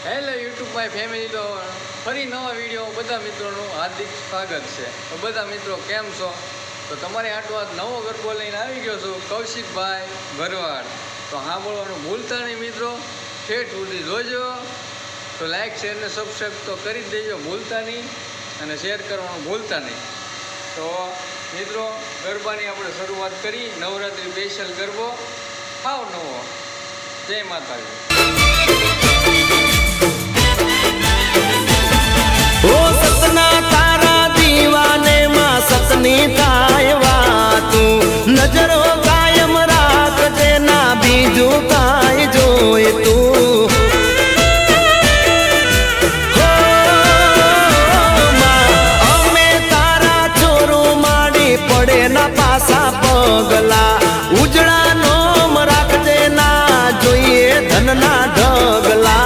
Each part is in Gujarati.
હેલો યુટ્યુબ માય ફેમિલી, તો ફરી નવા વિડીયો બધા મિત્રોનું હાર્દિક સ્વાગત છે। તો બધા મિત્રો કેમ છો? તો તમારે આટલો આજ નવો ગરબો લઈને આવી ગયો છું, કૌશિકભાઈ ભરવાડ। તો સાંભળવાનું ભૂલતા નહીં મિત્રો, ઠેઠ સુધી જોજો। તો લાઈક શેર ને સબસ્ક્રાઈબ તો કરી જ દેજો ભૂલતા નહીં, અને શેર કરવાનું ભૂલતા નહીં। તો મિત્રો ગરબાની આપણે શરૂઆત કરી, નવરાત્રિ સ્પેશિયલ ગરબો સાવ નવો। જય માતાજી। ओ सतना तारा दीवाने मां सतनी काय वातू नजरो कायम राख देना बीजू काय जोए तू हो मां अमे तारा चोरू माडी पड़े ना पासा पगला उजड़ा नोम राख देना जोइए धन ना ढगला।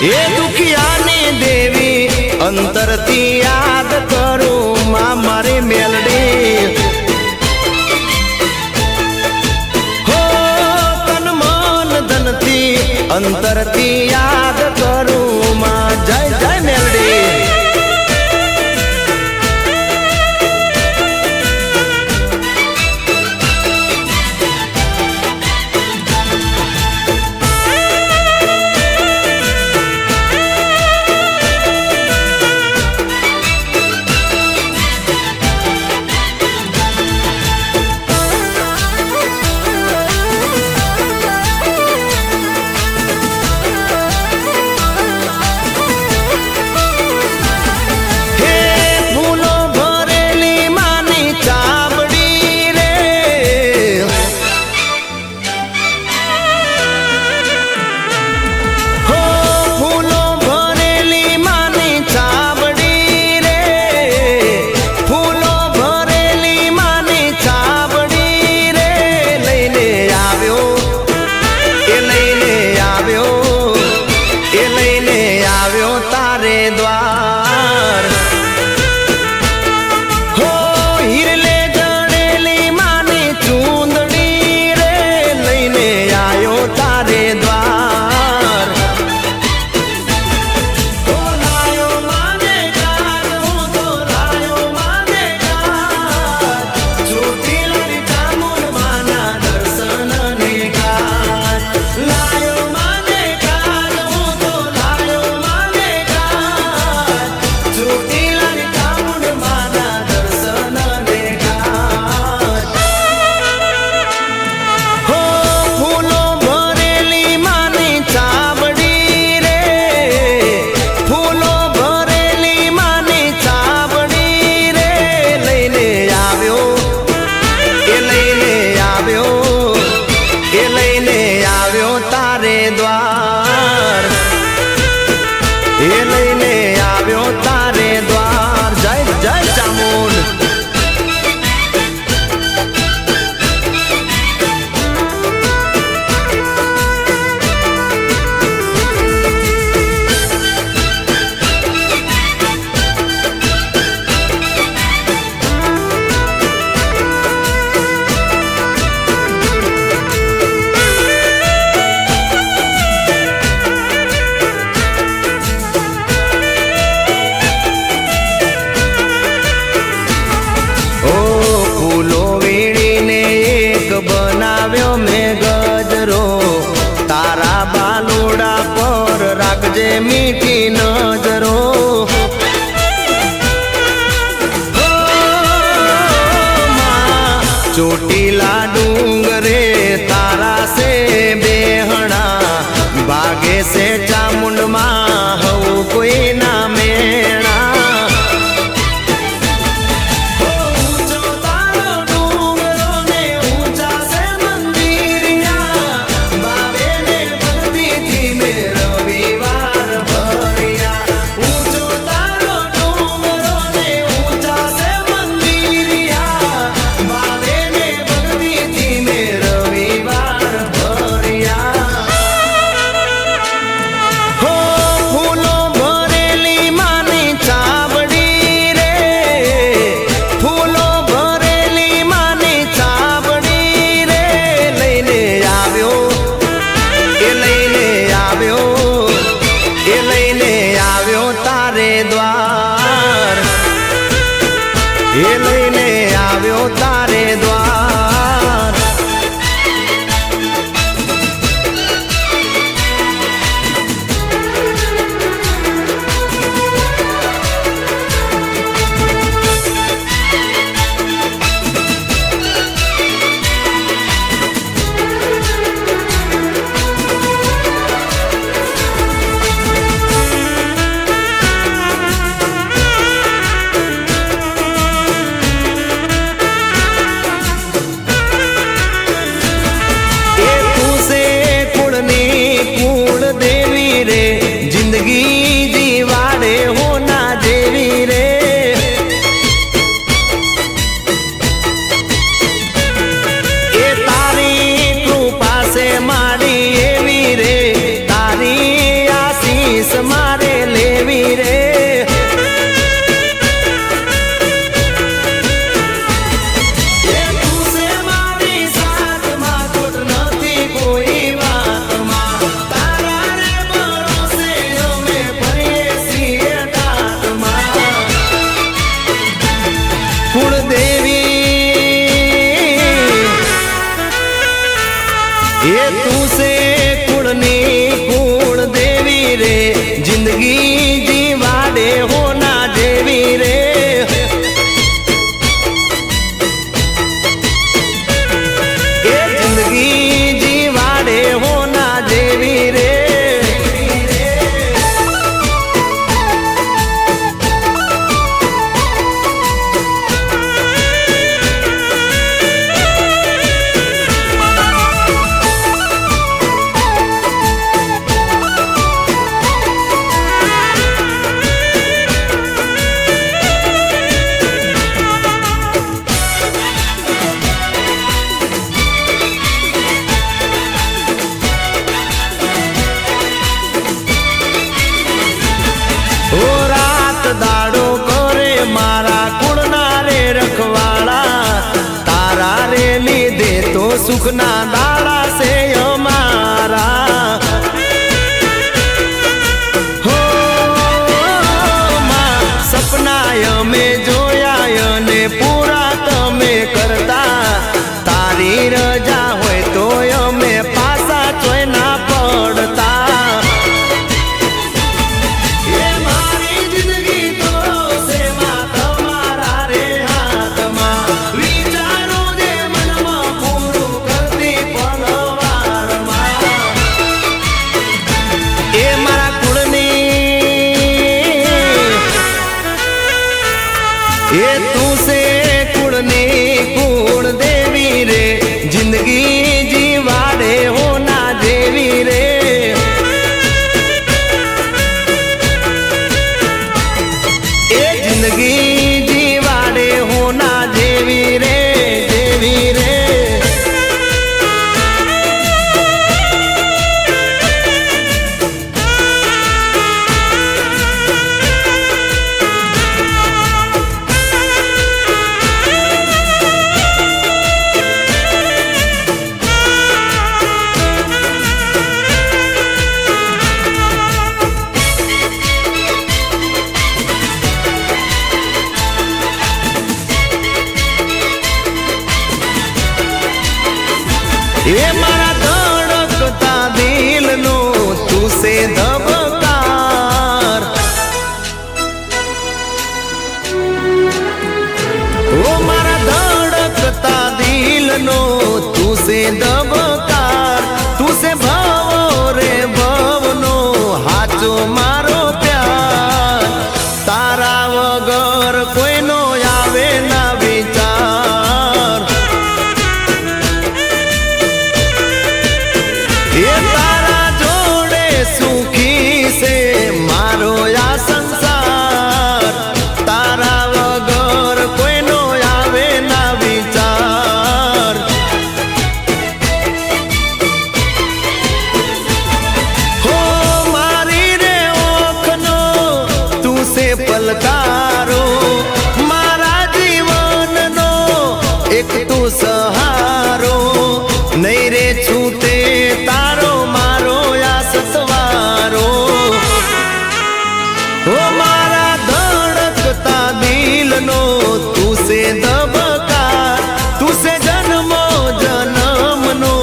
ये दुखियानी देवी अंतरती याद करूं मां मारी मेलडी हो तन मन धनती अंतरती याद करूं मां। जय जय मेलडी। जे मीठी नजरो चोटीला डूंगरे तारा से बेहना बागे से चामुंड मां हूँ कोई ना मेणा। દુઃખના દાડા છે અમારા હો માં સપના અમે જોયા અને પૂરા તમે કરતા તારી રજા હોય તો અમે પાછા ચોય ના પડતા એ મારી જિંદગી તો સેવા તમારા રે હાથમાં વિચારો જે મનમાં પૂરું કરતી પલવારમાં એ મારા કુળની એ તું છે કુળની કુળ દેવી રે જિંદગી જીવાડે હોના દેવી રે એ જિંદગી જીવાડે હોના દેવી રે દેવી રે એ મારા ધડકતા દિલનો તું છે ધબકાર ઓ મારા ધડકતા દિલનો તું છે ધબકાર તું છે ભાવો રે ભવનો હાચો મારો પ્યાર તારા વગર કોઈનો આવે ના વિચાર એ તારા જોડે સુખી છે મારો આ સંસાર તારા વગર કોઈનો આવે ના વિચાર હો મારી રે ઓખનો તું છે પલકારો મારા જીવનનો એક તું સહારો નહીં રે છૂટે તારો મારો આ સસવારો ઓ મારા ધડકતા દિલનો તું છે ધબકાર તું છે જન્મો જન્મનો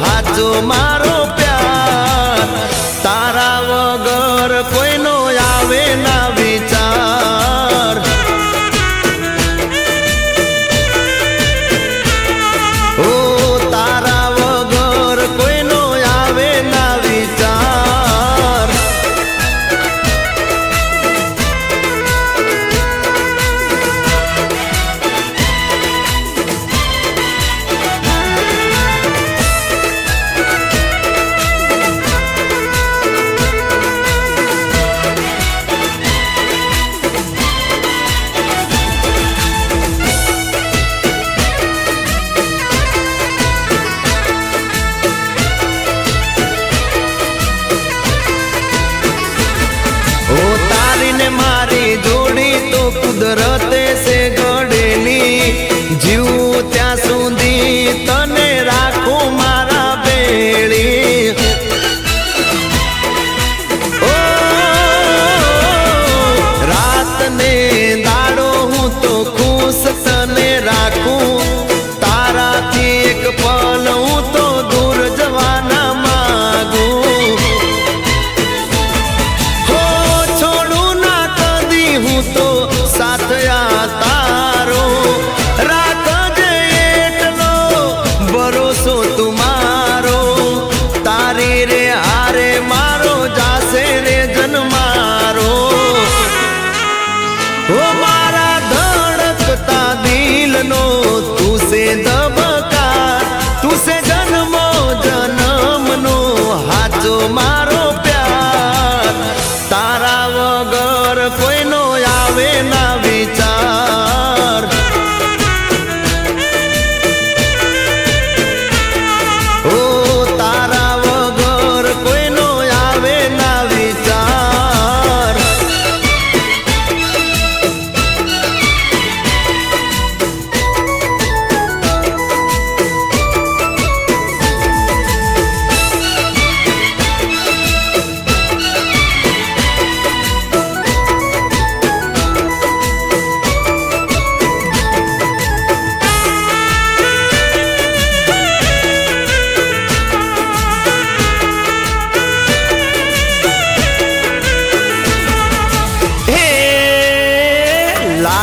હાચો મારો પ્યાર તારા વગર કોઈનો આવે ના વિચાર ઓ તારા વગર કોઈનો આવે ના વિચાર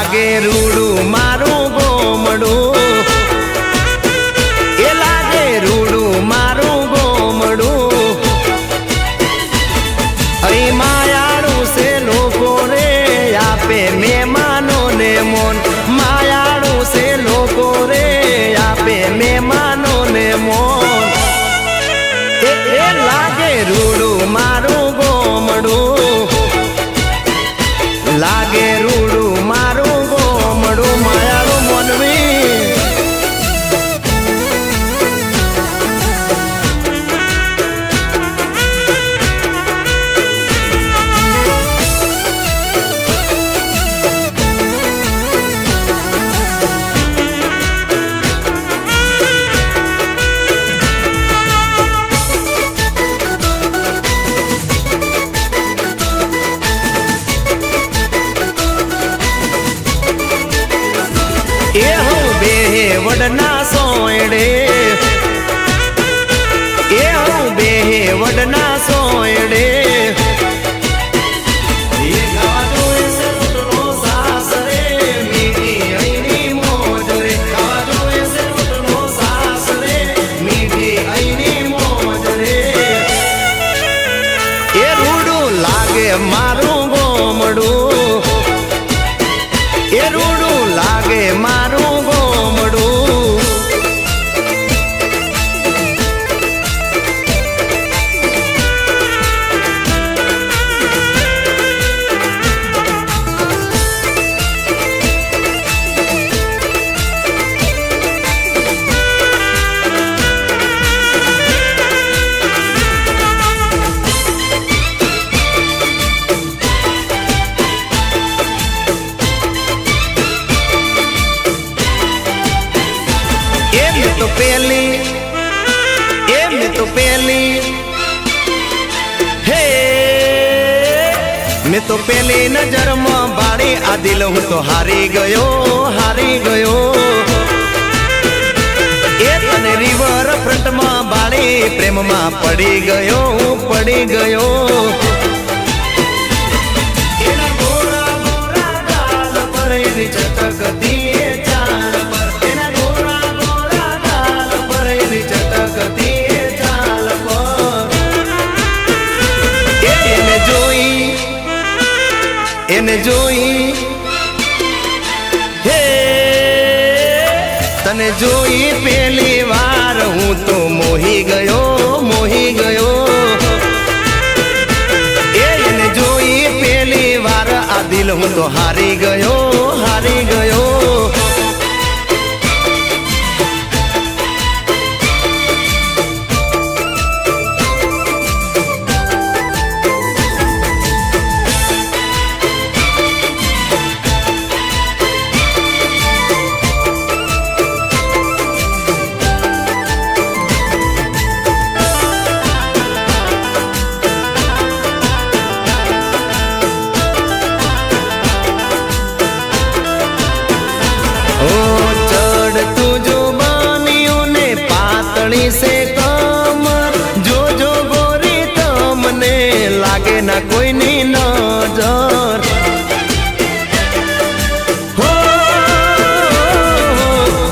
લાગે રૂડું મારું ગોમડું, એ લાગે રૂડું મારું ગોમડું. અહીં માયાળું છે લોકો રે આપે મહેમાનો ને મોન, માયાળું છે લોકો રે આપે મહેમાનો ને મોન. એ લાગે રૂડું મારું ગોમડું, લાગે રૂડું મારું ગોમડું, માયાળું મોનવી. એ હું બેહે વડના સોયડે, એ હું બેહે વડના સોયડે. એ રૂડું લાગે મારું ગોમડું, એ રૂડું લાગે મારું ગોમડું. તો પેલી એમને તો પેલી હે મેં તો પેલી નજરમાં બાળી આ દિલ હું તો હારી ગયો, હારી ગયો. એ તને રિવર ફ્રન્ટમાં બાળી પ્રેમમાં પડી ગયો, હું પડી ગયો. એના ગોરા ગોરા ગાલ પર એની ચટકતી એ ચાલ પર, એના ગોરા ગોરા ગાલ પર એની ચટકતી એ ચાલ પર. એને જોઈ, એને જોઈ, હે તને જોઈ પેલી વાર હું તો મોહી ગયો, મોહી ગયો. એને જોઈ પેલી વાર આ દિલ હું તો હારી ગયો, હારી ગયો. से कमर जो जो गोरी तमने लागे ना कोई नी नजर. हो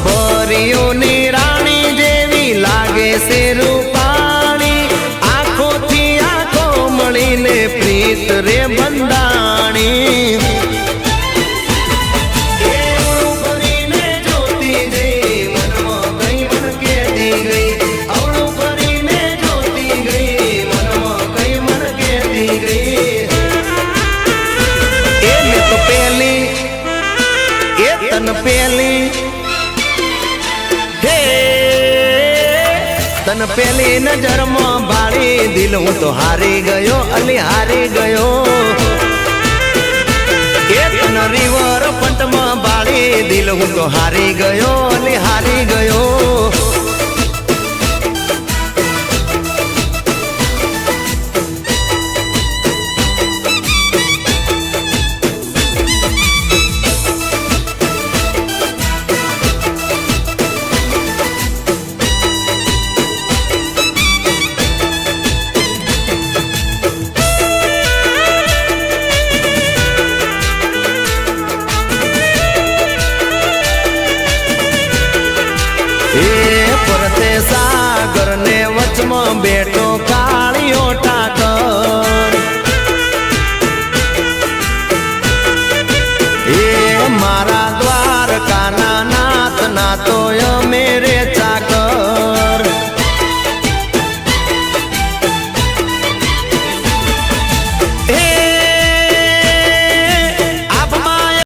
परियों नी रानी जेवी लागे से रूपाणी, आँखों थी आँखों मળી ने प्रीत रे बंदाणी. તન પેલી હે તન પેલી નજરમાં બાળી દિલ હું તો હારી ગયો, અલી હારી ગયો. એ તન રિવર ફ્રન્ટમાં બાળી દિલ હું તો હારી ગયો, અલી હારી ગયો. એ